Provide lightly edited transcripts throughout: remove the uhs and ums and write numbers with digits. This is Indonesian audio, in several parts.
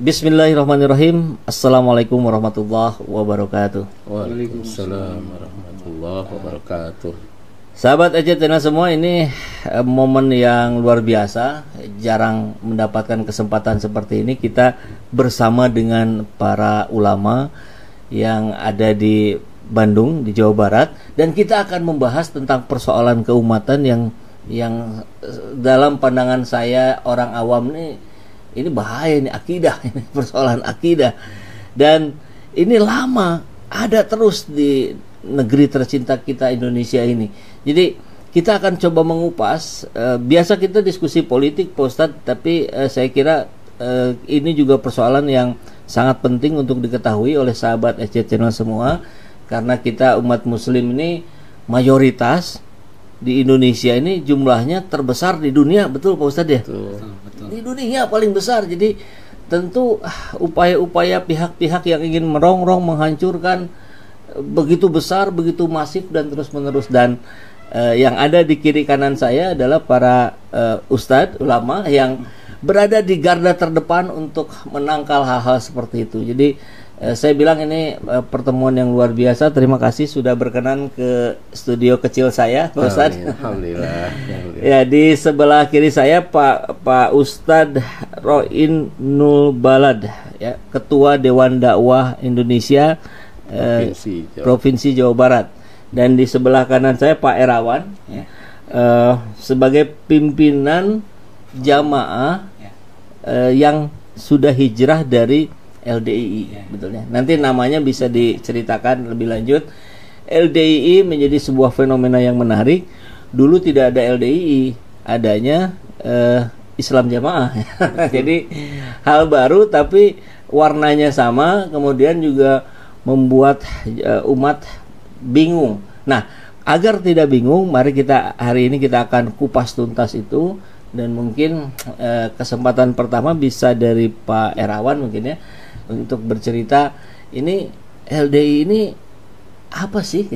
Bismillahirrahmanirrahim. Assalamualaikum warahmatullahi wabarakatuh. Waalaikumsalam warahmatullahi wabarakatuh. Sahabat EJ Channel semua, ini momen yang luar biasa. Jarang mendapatkan kesempatan seperti ini. Kita bersama dengan para ulama yang ada di Bandung, di Jawa Barat, dan kita akan membahas tentang persoalan keumatan yang dalam pandangan saya orang awam ini bahaya, ini akidah, ini persoalan akidah, dan ini lama ada terus di negeri tercinta kita Indonesia ini. Jadi kita akan coba mengupas. Biasa kita diskusi politik, Pak Ustadz, tapi saya kira ini juga persoalan yang sangat penting untuk diketahui oleh sahabat SC Channel semua, karena kita umat muslim ini mayoritas di Indonesia ini jumlahnya terbesar di dunia, betul Pak Ustadz ya? Betul. Di dunia paling besar. Jadi tentu upaya-upaya pihak-pihak yang ingin merongrong, menghancurkan begitu besar, begitu masif dan terus-menerus. Dan yang ada di kiri kanan saya adalah para ustadz, ulama yang berada di garda terdepan untuk menangkal hal-hal seperti itu. Jadi saya bilang ini pertemuan yang luar biasa. Terima kasih sudah berkenan ke studio kecil saya, Pak Ustadz. Alhamdulillah. Ya, di sebelah kiri saya Pak Ustadz Roin Nul Balad, ya, Ketua Dewan Dakwah Indonesia Provinsi Jawa Barat. Dan di sebelah kanan saya Pak Erawan, ya, sebagai pimpinan jamaah yang sudah hijrah dari LDII, betulnya. Nanti namanya bisa diceritakan lebih lanjut. LDII menjadi sebuah fenomena yang menarik. Dulu tidak ada LDII, adanya Islam Jamaah. Jadi hal baru tapi warnanya sama, kemudian juga membuat umat bingung. Nah, agar tidak bingung, mari hari ini kita akan kupas tuntas itu. Dan mungkin kesempatan pertama bisa dari Pak Erawan mungkin ya, untuk bercerita ini LDI ini apa sih?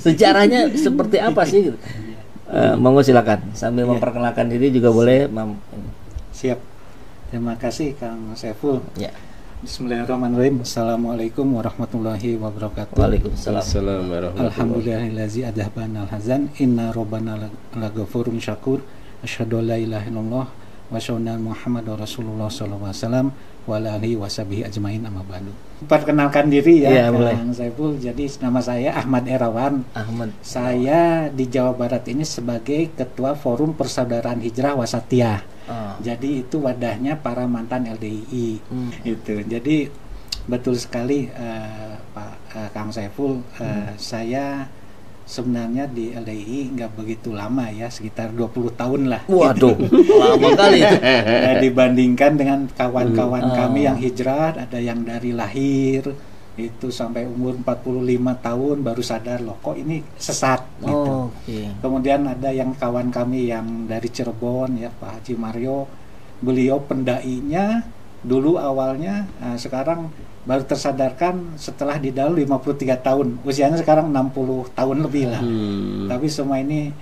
Sejarahnya seperti apa sih? Monggo silakan sambil memperkenalkan diri juga boleh. Siap. Terima kasih Kang Saiful. Ya. Bismillahirrahmanirrahim. Assalamualaikum warahmatullahi wabarakatuh. Waalaikumsalam. Alhamdulillahillazi adhabana al-hazan inna rabbana laghafurun syakur. Asyhadu an la ilaha illallah wa asyhadu anna Muhammadar Rasulullah sallallahu alaihi wasallam wa alihi washabihi ajmain, amma ba'du. Perkenalkan diri ya, Kang Saiful. Jadi nama saya Ahmad Erawan. Saya di Jawa Barat ini sebagai Ketua Forum Persaudaraan Hijrah Wasatiyah. Jadi itu wadahnya para mantan LDII. Itu. Jadi betul sekali Pak Kang Saiful, saya sebenarnya di LDII nggak begitu lama ya, sekitar 20 tahun lah. Waduh, lama kali itu. Dibandingkan dengan kawan-kawan kami yang hijrah, ada yang dari lahir itu sampai umur 45 tahun baru sadar, loh kok ini sesat gitu. Kemudian ada yang kawan kami yang dari Cirebon ya, Pak Haji Mario, beliau pendainya dulu awalnya, sekarang baru tersadarkan setelah di dalam 53 tahun, usianya sekarang 60 tahun lebih lah. Tapi semua ini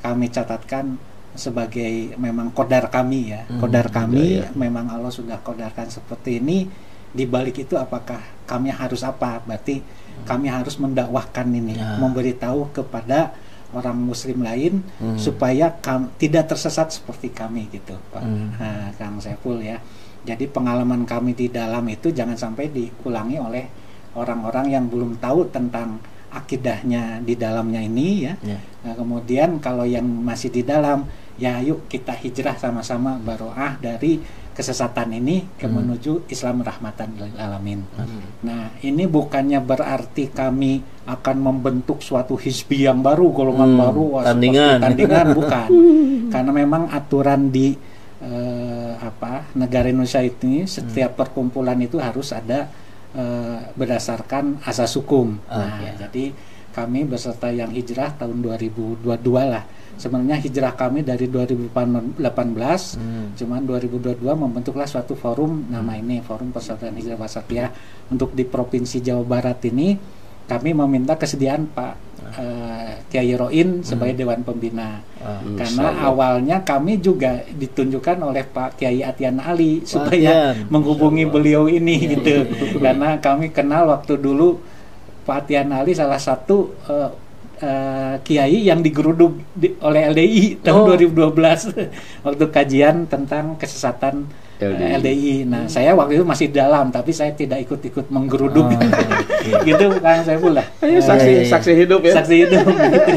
kami catatkan sebagai memang kodar kami ya, kodar kami memang Allah sudah kodarkan seperti ini. Di balik itu apakah kami harus apa? Berarti kami harus mendakwahkan ini, memberitahu kepada orang muslim lain supaya tidak tersesat seperti kami gitu, Pak Kang Saiful ya. Jadi pengalaman kami di dalam itu jangan sampai diulangi oleh orang-orang yang belum tahu tentang akidahnya di dalamnya ini ya. Nah, kemudian kalau yang masih di dalam, ya yuk kita hijrah sama-sama baroah dari kesesatan ini ke menuju Islam rahmatan lil alamin. Nah, ini bukannya berarti kami akan membentuk suatu hizbi yang baru, golongan baru, tandingan bukan. Karena memang aturan di negara Indonesia ini setiap perkumpulan itu harus ada berdasarkan asas hukum. Jadi kami beserta yang hijrah tahun 2022 lah. Sebenarnya hijrah kami dari 2018, cuman 2022 membentuklah suatu forum, nama ini Forum Persaudaraan Hijrah Wasatiyah. Untuk di Provinsi Jawa Barat ini kami meminta kesediaan Pak Kiai Roin sebagai Dewan Pembina. Karena awalnya kami juga ditunjukkan oleh Pak Kiai Atian Ali supaya menghubungi beliau ini gitu. Karena kami kenal waktu dulu Pak Atian Ali salah satu kiai yang digeruduk oleh LDI tahun 2012 waktu kajian tentang kesesatan LDI. Nah, saya waktu itu masih dalam, tapi saya tidak ikut-ikut menggeruduk, gitu Kang Saiful lah. Saksi hidup ya. Saksi hidup.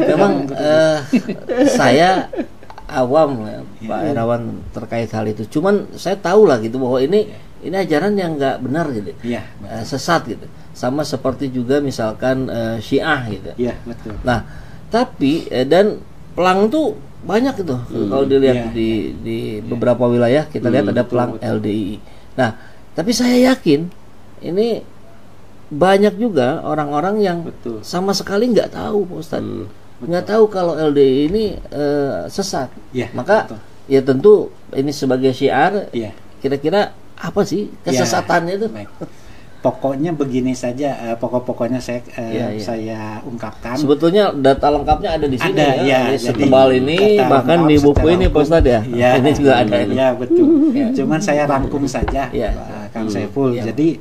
Memang saya awam ya, Pak Herawan terkait hal itu. Cuman saya tahu lah gitu bahwa ini ajaran yang nggak benar gitu, sesat gitu. Sama seperti juga misalkan Syiah gitu. Iya, betul. Nah, tapi dan pelang tuh banyak itu kalau dilihat di beberapa wilayah kita lihat ada pelang LDI. Nah, tapi saya yakin ini banyak juga orang-orang yang sama sekali nggak tahu, Pak Ustadz, nggak tahu kalau LDI ini sesat. Maka ya tentu ini sebagai syiar, kira-kira apa sih kesesatannya itu? Pokoknya begini saja, pokok-pokoknya saya ungkapkan. Sebetulnya data lengkapnya ada di sini ada, setebal ini, bahkan di buku ini Pak Ustadz ya. Ini juga ada. Ya betul. Cuman saya rangkum saja, Kang Saiful. Jadi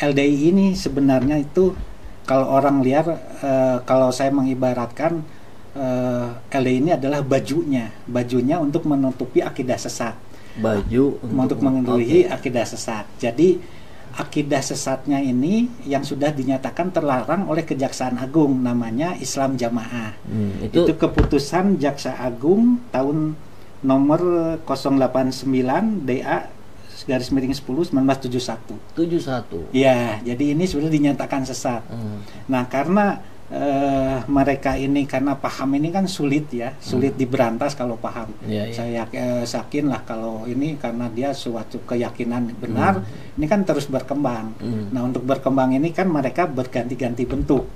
LDI ini sebenarnya itu kalau orang liar, kalau saya mengibaratkan LDI ini adalah bajunya untuk menutupi akidah sesat. Baju untuk menutupi akidah sesat. Jadi akidah sesatnya ini yang sudah dinyatakan terlarang oleh Kejaksaan Agung, namanya Islam Jamaah. Itu keputusan Jaksa Agung tahun nomor 089 DA /10 1971. Ya, jadi ini sudah dinyatakan sesat. Nah, karena mereka ini karena paham ini kan sulit diberantas kalau paham. Saya yakin lah kalau ini karena dia suatu keyakinan benar, ini kan terus berkembang. Nah, untuk berkembang ini kan mereka berganti-ganti bentuk.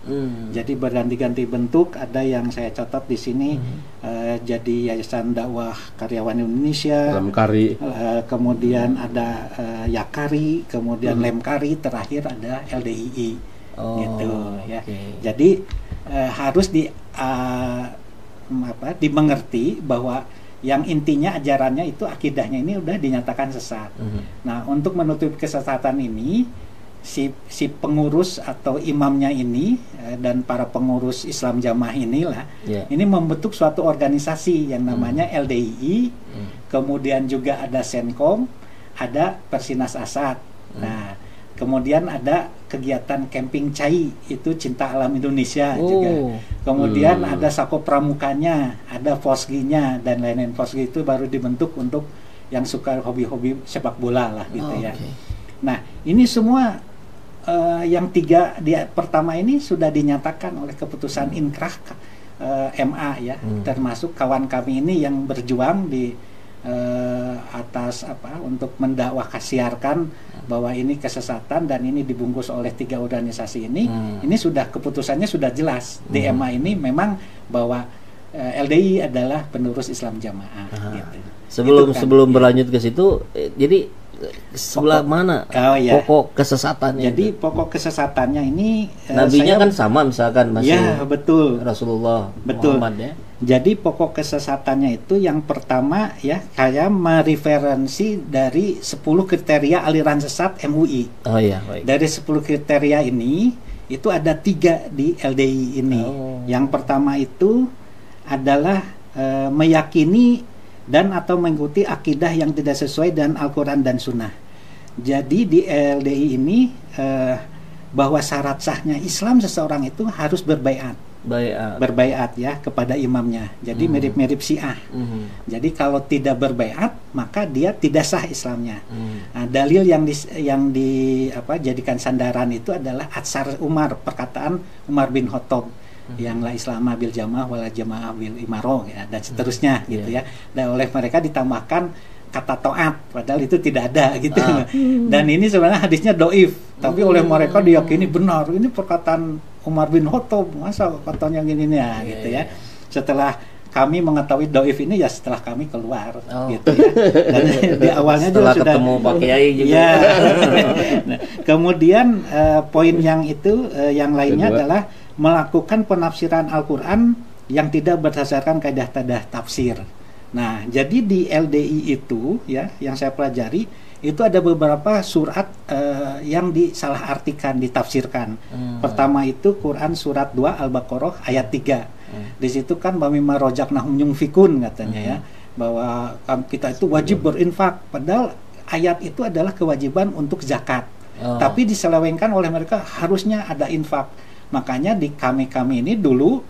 Jadi berganti-ganti bentuk, ada yang saya catat di sini jadi Yayasan Dakwah Karyawan Indonesia, Lemkari, kemudian ada Yakari, kemudian Lemkari, terakhir ada LDII. Gitu ya. Jadi harus dimengerti bahwa yang intinya ajarannya itu akidahnya ini udah dinyatakan sesat. Nah, untuk menutupi kesesatan ini si pengurus atau imamnya ini dan para pengurus Islam Jamaah inilah ini membentuk suatu organisasi yang namanya LDII. Kemudian juga ada Senkom, ada Persinas Asad. Nah, kemudian ada kegiatan camping cai, itu Cinta Alam Indonesia juga. Kemudian ada Sako Pramukanya, ada Fosginya dan lain-lain. Fosgi itu baru dibentuk untuk yang suka hobi-hobi sepak bola lah gitu ya. Nah, ini semua yang tiga pertama ini sudah dinyatakan oleh keputusan inkrah MA ya, termasuk kawan kami ini yang berjuang di atas untuk mendakwah siarkan bahwa ini kesesatan dan ini dibungkus oleh tiga organisasi ini. Ini sudah keputusannya sudah jelas di MA ini memang bahwa LDI adalah penerus Islam Jamaah. Gitu. Sebelum berlanjut ke situ, jadi sebelah mana pokok kesesatannya? Jadi pokok kesesatannya ini nabinya kan sama misalkan masih betul Rasulullah Muhammad ya. Jadi pokok kesesatannya itu yang pertama ya, saya mereferensi dari 10 kriteria aliran sesat MUI. Baik. Dari 10 kriteria ini itu ada 3 di LDI ini. Yang pertama itu adalah meyakini dan atau mengikuti akidah yang tidak sesuai dengan Al-Quran dan Sunnah. Jadi di LDI ini bahwa syarat sahnya Islam seseorang itu harus berbaiat ya kepada imamnya. Jadi mirip-mirip Syiah. Jadi kalau tidak berbaiat maka dia tidak sah Islamnya. Nah, dalil yang jadikan sandaran itu adalah Atsar Umar, perkataan Umar bin Khattab yang la Islama bil jamaah wala jamaah bil imaro ya, dan seterusnya gitu ya. Dan oleh mereka ditambahkan kata taat, padahal itu tidak ada gitu. Dan ini sebenarnya hadisnya doif, tapi oleh mereka diyakini benar. Ini perkataan Umar bin Khattab, masa katanya gini nih ya, gitu ya. Setelah kami mengetahui doif ini ya setelah kami keluar gitu ya. Dan di awalnya setelah juga ketemu Pak Kiai juga. Ya. Nah, kemudian poin yang itu yang lainnya adalah melakukan penafsiran Al-Quran yang tidak berdasarkan kaidah tafsir. Nah, jadi di LDI itu ya yang saya pelajari itu ada beberapa surat yang disalahartikan, ditafsirkan. Pertama itu Quran surat 2 Al-Baqarah ayat 3. Di situ kan bamima rojaknahum yunfikun katanya ya, bahwa kita itu wajib berinfak, padahal ayat itu adalah kewajiban untuk zakat. Tapi diselewengkan oleh mereka harusnya ada infak. Makanya di kami ini dulu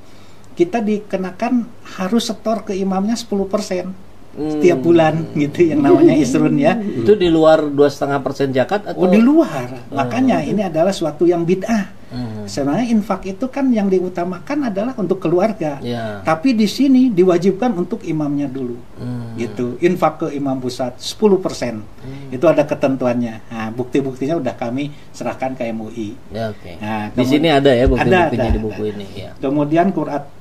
kita dikenakan harus setor ke imamnya 10% setiap bulan gitu, yang namanya isrun ya. Itu di luar 2,5% zakat atau? Oh, di luar. Makanya ini adalah suatu yang bid'ah. Sebenarnya infak itu kan yang diutamakan adalah untuk keluarga. Tapi di sini diwajibkan untuk imamnya dulu. Gitu. Infak ke imam pusat 10%. Itu ada ketentuannya. Nah, bukti-buktinya udah kami serahkan ke MUI. Nah, di sini ada ya bukti-buktinya di buku ini ya. Kemudian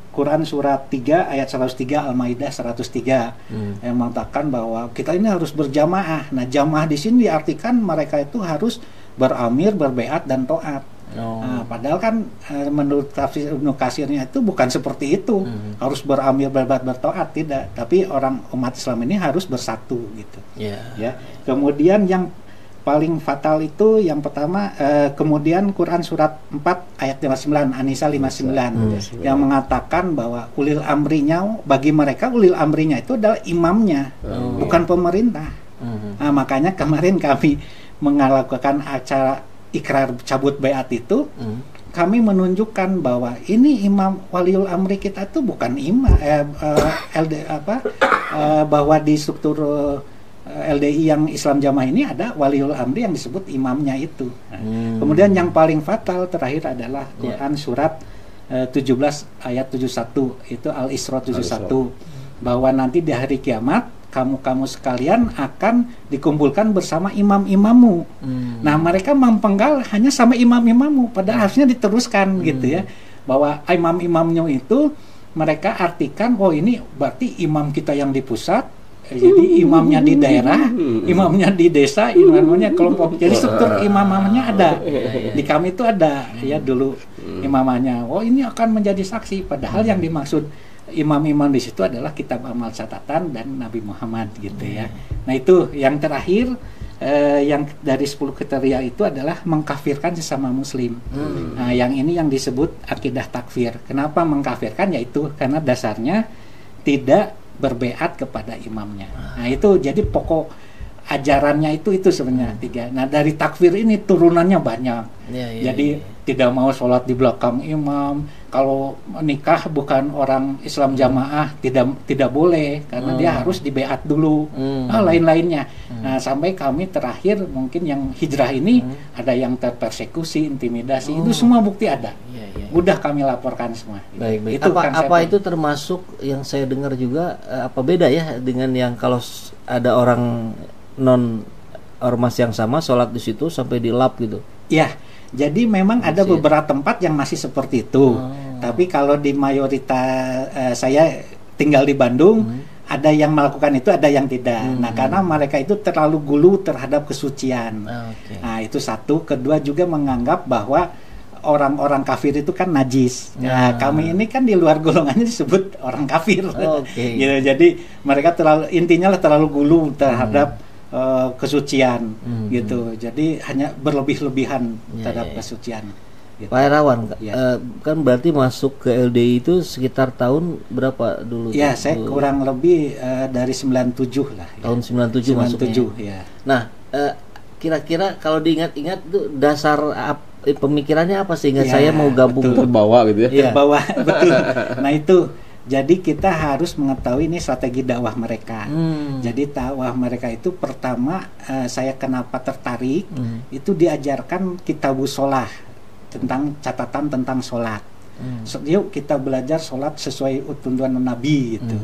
Quran surat 3 ayat 103 Al-Maidah 103 yang mengatakan bahwa kita ini harus berjamaah. Nah, jamaah di sini diartikan mereka itu harus beramir, berbeat dan taat. Nah, padahal kan menurut tafsir Ibnu Katsirnya itu bukan seperti itu. Harus beramir, berbeat, bertaat, tidak. Tapi orang umat Islam ini harus bersatu gitu. Ya. Kemudian yang paling fatal itu yang pertama kemudian Quran surat 4 ayat 59 An-Nisa 59 yang mengatakan bahwa ulil amrinya, bagi mereka ulil amrinya itu adalah imamnya, bukan pemerintah. Nah, makanya kemarin kami melakukan acara ikrar cabut baiat itu, kami menunjukkan bahwa ini imam waliul amri kita itu bukan imam bahwa di struktur LDI yang Islam Jamaah ini ada waliul amri yang disebut imamnya itu. Kemudian yang paling fatal terakhir adalah Quran surat 17 ayat 71 itu Al-Isra 71 bahwa nanti di hari kiamat kamu sekalian akan dikumpulkan bersama imam-imammu. Nah, mereka mempenggal hanya sama imam-imammu, padahal harusnya diteruskan gitu ya, bahwa imam-imamnya itu mereka artikan, oh ini berarti imam kita yang di pusat, jadi imamnya di daerah, imamnya di desa, imamnya kelompok. Jadi struktur imamnya ada. Di kami itu ada ya dulu imamanya. Oh, ini akan menjadi saksi, padahal yang dimaksud imam-imam di situ adalah kitab amal catatan dan Nabi Muhammad gitu ya. Nah, itu yang terakhir yang dari 10 kriteria itu adalah mengkafirkan sesama muslim. Nah, yang ini yang disebut akidah takfir. Kenapa mengkafirkan? Yaitu karena dasarnya tidak berbeat kepada imamnya. Nah, itu jadi pokok ajarannya itu sebenarnya 3. Nah, dari takfir ini turunannya banyak. Jadi tidak mau sholat di belakang imam, kalau nikah bukan orang Islam jamaah tidak boleh karena dia harus dibeat dulu. Lain-lainnya. Nah, sampai kami terakhir mungkin yang hijrah ini ada yang terpersekusi, intimidasi, itu semua bukti ada. Mudah kami laporkan semua. Baik. Itu apa itu termasuk yang saya dengar juga apa beda ya dengan yang kalau ada orang non ormas yang sama sholat di situ sampai dilap gitu? Ya. Jadi memang ada beberapa tempat yang masih seperti itu. Tapi kalau di mayoritas saya tinggal di Bandung, ada yang melakukan itu, ada yang tidak. Nah, karena mereka itu terlalu gulu terhadap kesucian. Nah, itu satu. Kedua juga menganggap bahwa orang-orang kafir itu kan najis. Nah, kami ini kan di luar golongannya disebut orang kafir. Gitu. Jadi mereka intinya terlalu gulu terhadap kesucian gitu, jadi hanya berlebih-lebihan terhadap kesucian gitu. Pak Herawan, kan berarti masuk ke LDI itu sekitar tahun berapa dulu? Ya, saya kurang lebih dari 97 lah. Tahun 97 masuknya. Ya. Nah, kira-kira kalau diingat-ingat itu dasar pemikirannya apa sehingga saya mau gabung? Terbawa gitu ya? Terbawa, betul. Nah, itu. Jadi kita harus mengetahui ini strategi dakwah mereka. Jadi dakwah mereka itu pertama saya kenapa tertarik itu diajarkan kitabus sholah tentang catatan tentang sholat. Yuk kita belajar sholat sesuai tuntunan Nabi gitu.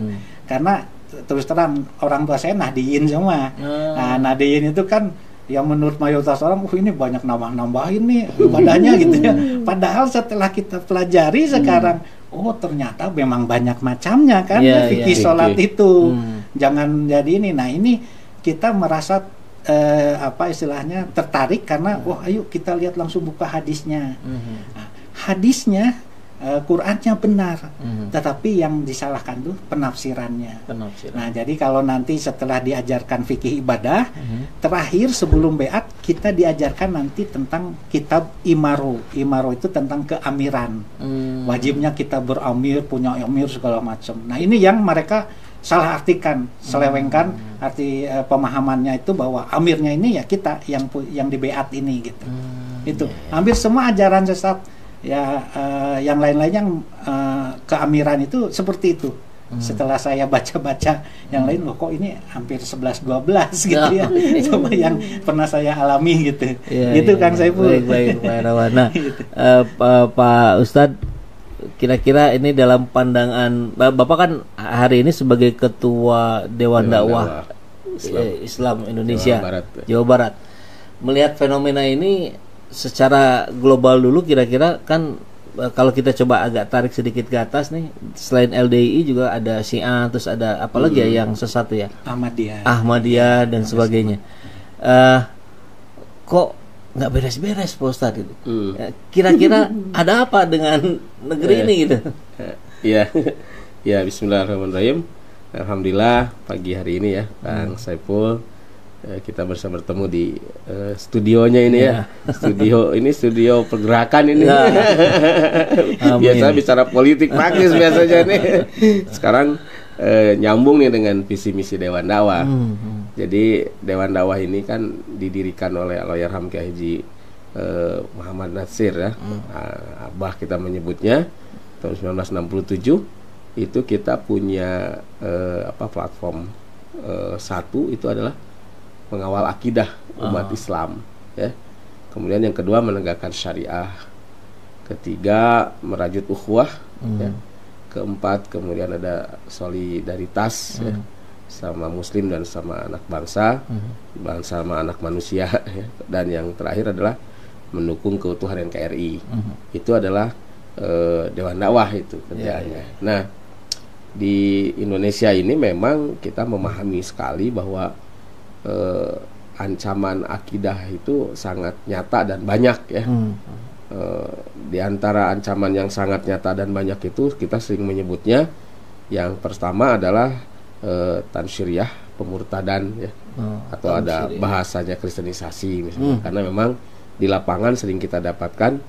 Karena terus terang orang tua saya Nahdiyin semua. Nah, Nahdiyin itu kan yang menurut mayoritas orang, ini banyak nambah-nambahin nih ibadahnya gitu ya. Padahal setelah kita pelajari sekarang, oh ternyata memang banyak macamnya kan fikih sholat itu. Jangan jadi ini. Nah, ini kita merasa istilahnya tertarik karena ayo kita lihat langsung buka hadisnya. Nah, hadisnya Qurannya benar, tetapi yang disalahkan tuh penafsirannya. Nah, jadi kalau nanti setelah diajarkan fikih ibadah, terakhir sebelum beat kita diajarkan nanti tentang kitab Imaro. Imaro itu tentang keamiran. Wajibnya kita beramir, punya amir segala macam. Nah, ini yang mereka salah artikan, selewengkan arti pemahamannya itu bahwa amirnya ini ya kita yang di beat ini gitu. Itu hampir semua ajaran sesat ya, yang lain-lainnya keamiran itu seperti itu. Setelah saya baca-baca yang lain, loh kok ini hampir 11-12 gitu ya, sama yang pernah saya alami gitu. Gitu Kang Saiful. Baik, Pak Irawan. Nah, Pak Ustadz, kira-kira ini dalam pandangan Bapak kan hari ini sebagai Ketua Dewan Dakwah Islam Indonesia Jawa Barat, melihat fenomena ini secara global dulu, kira-kira kan kalau kita coba agak tarik sedikit ke atas nih, selain LDI juga ada Syiah, terus ada apa lagi ya yang sesat ya, Ahmadiyah dan sebagainya. Kok nggak beres-beres Pak Ustadz itu? Kira-kira ada apa dengan negeri ini gitu? Ya, Bismillahirrahmanirrahim. Alhamdulillah pagi hari ini ya, Kang Saiful, kita bisa bertemu di studionya ini ya. Studio pergerakan ini. Biasa bicara politik praktis biasanya nih. Sekarang nyambung nih dengan visi misi Dewan Dakwah. Jadi Dewan Dakwah ini kan didirikan oleh Allahyarham Kiai Haji Muhammad Natsir ya. Abah kita menyebutnya tahun 1967. Itu kita punya platform satu itu adalah mengawal akidah umat Islam ya. Kemudian yang kedua menegakkan syariah. Ketiga merajut ukhuwah ya. Keempat kemudian ada solidaritas ya, sama muslim dan sama anak bangsa, sama anak manusia ya. Dan yang terakhir adalah mendukung keutuhan NKRI. Itu adalah Dewan Dakwah itu kerjaannya. Nah, di Indonesia ini memang kita memahami sekali bahwa ancaman akidah itu sangat nyata dan banyak ya. Di antara ancaman yang sangat nyata dan banyak itu kita sering menyebutnya, yang pertama adalah tansyiriyah, pemurtadan ya, atau ada bahasanya kristenisasi misalnya. Karena memang di lapangan sering kita dapatkan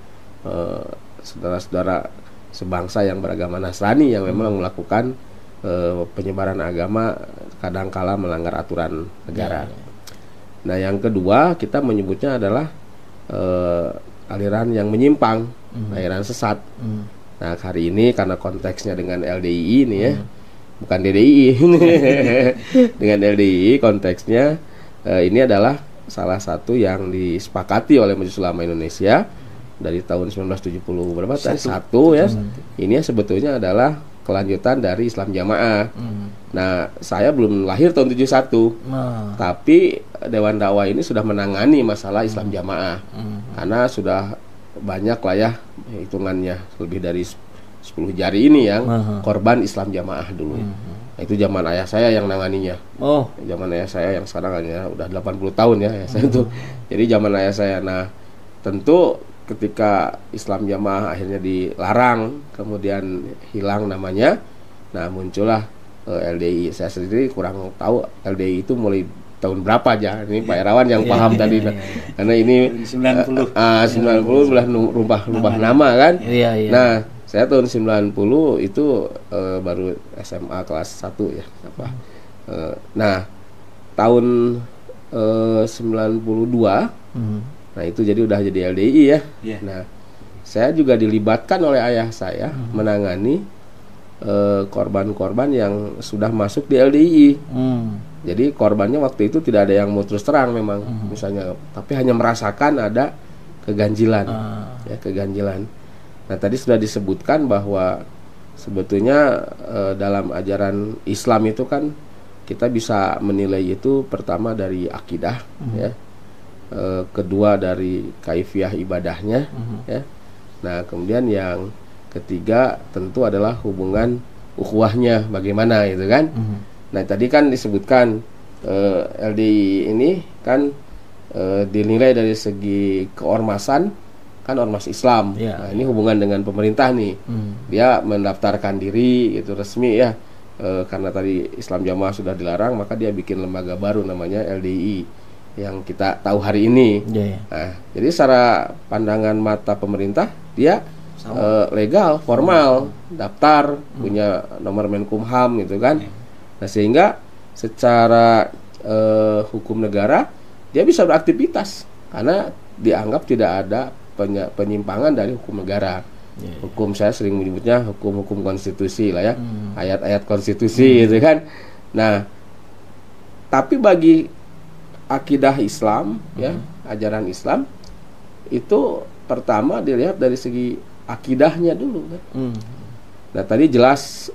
saudara-saudara sebangsa yang beragama Nasrani yang memang melakukan penyebaran agama kadangkala melanggar aturan negara. Nah, yang kedua kita menyebutnya adalah aliran yang menyimpang, aliran sesat. Nah, hari ini karena konteksnya dengan LDII ini ya, bukan DDI. Dengan LDII konteksnya ini adalah salah satu yang disepakati oleh Majelis Ulama Indonesia dari tahun 1970 berapa tadi? Satu ya. Ini sebetulnya adalah kelanjutan dari Islam Jamaah. Nah, saya belum lahir tahun 71. Tapi Dewan Dakwah ini sudah menangani masalah Islam Jamaah. Karena sudah banyak lah ya hitungannya, lebih dari 10 jari ini yang korban Islam Jamaah dulu. Nah, itu zaman ayah saya yang nanganinya. Zaman ayah saya yang sekarang ya udah 80 tahun ya ayah saya itu. Jadi zaman ayah saya. Nah, tentu ketika Islam Jamaah akhirnya dilarang, kemudian hilang namanya, nah muncullah LDI. Saya sendiri kurang tahu LDI itu mulai tahun berapa aja. Ini Pak Irawan yang paham tadi. Karena ini 90 sudah rubah nama kan. Nah, saya tahun 90 itu baru SMA kelas 1 ya. Nah, tahun 92 nah itu jadi udah jadi LDI ya. Nah, saya juga dilibatkan oleh ayah saya menangani korban-korban yang sudah masuk di LDI. Jadi korbannya waktu itu tidak ada yang mau terus terang memang misalnya, tapi hanya merasakan ada keganjilan. Ya, keganjilan. Nah, tadi sudah disebutkan bahwa sebetulnya dalam ajaran Islam itu kan kita bisa menilai itu pertama dari akidah ya. Kedua dari kaifiyah ibadahnya ya. Nah, kemudian yang ketiga tentu adalah hubungan ukhuwahnya bagaimana gitu kan. Nah, tadi kan disebutkan LDI ini kan dinilai dari segi keormasan, kan ormas Islam. Nah, ini hubungan dengan pemerintah nih. Dia mendaftarkan diri itu resmi ya. Karena tadi Islam Jamaah sudah dilarang, maka dia bikin lembaga baru namanya LDI yang kita tahu hari ini. Nah, jadi secara pandangan mata pemerintah dia legal, formal, daftar, punya nomor Menkumham gitu kan. Nah, sehingga secara hukum negara dia bisa beraktivitas karena dianggap tidak ada penyimpangan dari hukum negara. Hukum, saya sering menyebutnya hukum-hukum konstitusi lah ya, ayat-ayat konstitusi gitu kan. Nah, tapi bagi akidah Islam ya, ajaran Islam itu pertama dilihat dari segi akidahnya dulu kan. Nah, tadi jelas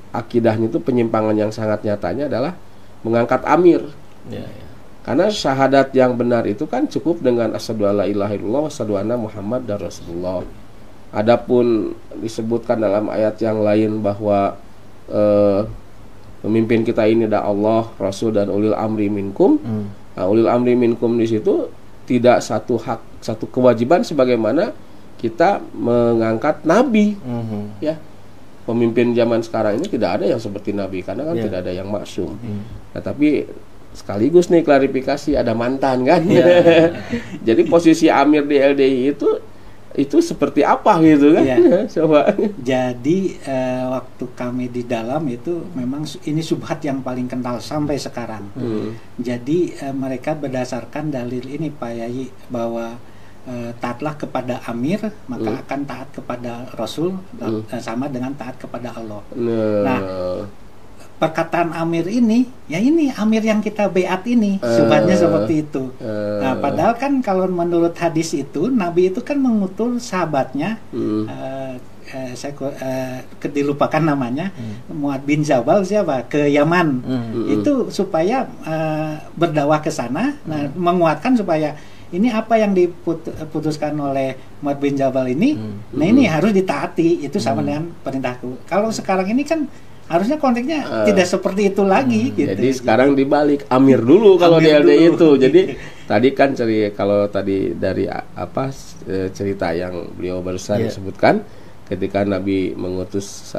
akidahnya itu penyimpangan yang sangat nyatanya adalah mengangkat amir. Karena syahadat yang benar itu kan cukup dengan asyhadu alla ilaha illallah wa asyhadu anna muhammadar rasulullah. Adapun disebutkan dalam ayat yang lain bahwa pemimpin kita ini adalah Allah, Rasul dan ulil amri minkum. Nah, ulil amri minkum di situ tidak satu hak, satu kewajiban sebagaimana kita mengangkat nabi. Ya. Pemimpin zaman sekarang ini tidak ada yang seperti nabi karena kan tidak ada yang maksum. Nah, tapi sekaligus nih klarifikasi, ada mantan kan. Jadi posisi amir di LDI itu seperti apa gitu kan? Coba. Jadi waktu kami di dalam itu memang ini subhat yang paling kental sampai sekarang. Jadi mereka berdasarkan dalil ini Pak Yai bahwa taatlah kepada amir maka akan taat kepada Rasul sama dengan taat kepada Allah. Nah, perkataan amir ini, ya ini amir yang kita beat ini, subhatnya seperti itu. Nah, padahal kan kalau menurut hadis itu, Nabi itu kan mengutus sahabatnya, dilupakan namanya, Mu'adz bin Jabal siapa? Ke Yaman. Itu supaya berdakwah ke sana, nah, menguatkan supaya ini apa yang diputuskan oleh Mu'adz bin Jabal ini, nah ini harus ditaati, itu sama dengan perintahku. Kalau sekarang ini kan harusnya konteksnya tidak seperti itu lagi gitu. Jadi sekarang dibalik, amir dulu kalau di LDI itu. Jadi tadi kan kalau tadi dari cerita yang beliau barusan disebutkan ketika Nabi mengutus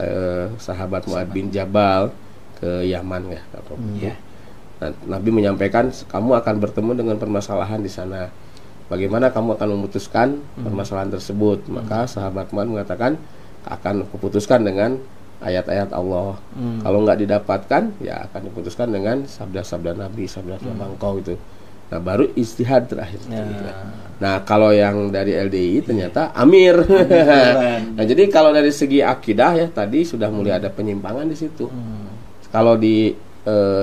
sahabat Mu'adz bin Jabal ke Yaman ya. Nah, Nabi menyampaikan kamu akan bertemu dengan permasalahan di sana. Bagaimana kamu akan memutuskan permasalahan tersebut? Maka sahabat Mu'adz mengatakan akan kuputuskan dengan ayat-ayat Allah. Kalau nggak didapatkan, ya akan diputuskan dengan sabda-sabda Nabi, sabda-sabda engkau itu. Nah, baru istihad terakhir. Nah, kalau yang dari LDI ternyata amir. Nah, jadi kalau dari segi akidah ya tadi sudah mulai ada penyimpangan di situ. Kalau di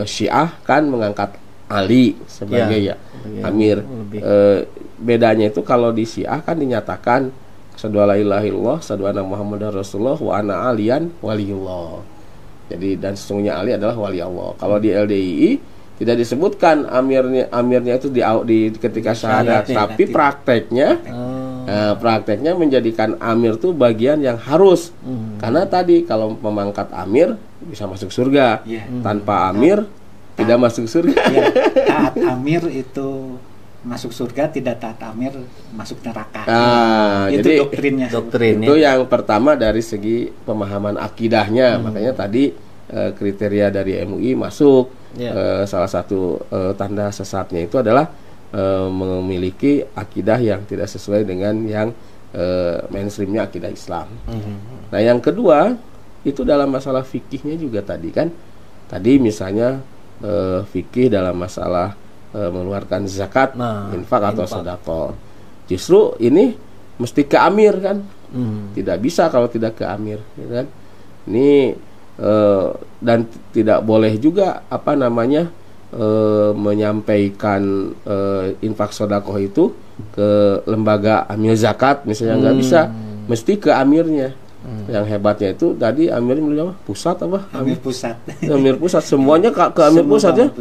Syiah kan mengangkat Ali sebagai amir. Bedanya itu kalau di Syiah kan dinyatakan asyhadu alla ilaha illallah, asyhadu anna muhammadar rasulullah, wa ana aliyan waliyullah. Jadi dan sesungguhnya Ali adalah wali Allah. Kalau di LDI tidak disebutkan amirnya itu di ketika syahadat, tapi prakteknya menjadikan amir itu bagian yang harus. Karena tadi kalau memangkat amir bisa masuk surga. Tanpa amir tidak masuk surga. Taat amir itu masuk surga, tidak taat amir masuk neraka. Itu jadi doktrinnya. Itu yang pertama dari segi pemahaman akidahnya. Makanya tadi kriteria dari MUI masuk. Salah satu tanda sesatnya itu adalah memiliki akidah yang tidak sesuai dengan yang mainstreamnya akidah Islam. Nah, yang kedua itu dalam masalah fikihnya juga tadi kan. Tadi misalnya fikih dalam masalah mengeluarkan zakat, infak atau sedekah. Justru ini mesti ke amir kan, tidak bisa kalau tidak ke amir, ya kan? Ini dan tidak boleh juga menyampaikan infak sedekah itu ke lembaga amil zakat misalnya, nggak bisa, mesti ke amirnya. Yang hebatnya itu tadi amirnya pusat apa? Amir pusat. Amir pusat, semuanya ke amir pusat ya.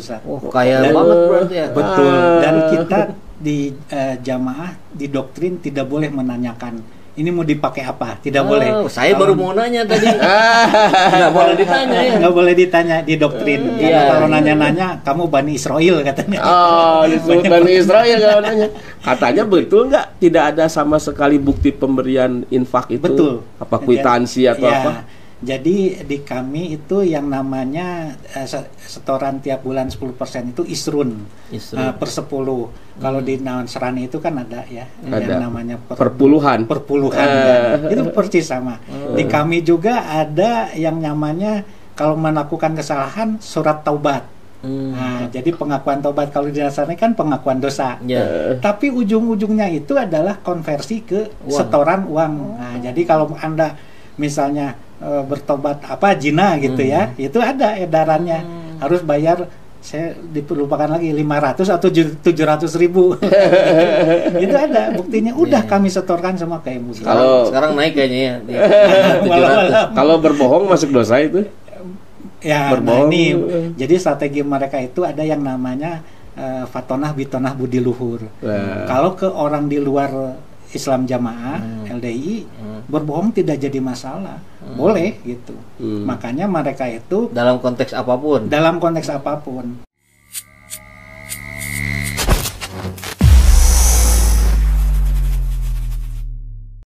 Kaya banget berarti ya. Betul. Dan kita di jamaah di doktrin tidak boleh menanyakan ini mau dipakai apa? Tidak boleh. Saya baru mau nanya tadi. Nggak boleh ditanya ya. Nggak boleh ditanya di doktrin. Kalau nanya-nanya, kamu Bani Israel katanya. Disebut Bani Israel kalau nanya. Katanya betul nggak? Tidak ada sama sekali bukti pemberian infak itu. Betul. Apa kwitansi atau apa? Jadi di kami itu yang namanya setoran tiap bulan 10% itu isrun. Per 10. Kalau di Nasrani itu kan ada ya yang namanya perpuluhan ya. Itu persis sama. Di kami juga ada yang namanya kalau melakukan kesalahan surat taubat. Nah, jadi pengakuan taubat kalau di Nasrani kan pengakuan dosa. Tapi ujung-ujungnya itu adalah konversi ke setoran uang. Nah, jadi kalau Anda misalnya bertobat zina gitu ya, itu ada edarannya harus bayar, saya diperlupakan lagi 500 atau 700 ribu. Itu ada buktinya, udah kami setorkan sama ke MUI. Kalau sekarang naik kayaknya ya. 700. Kalau berbohong masuk dosa itu? Ya, nah ini jadi strategi mereka itu ada yang namanya fatonah bitonah budi luhur. Kalau ke orang di luar Islam Jamaah LDI berbohong tidak jadi masalah, boleh gitu. Makanya mereka itu dalam konteks apapun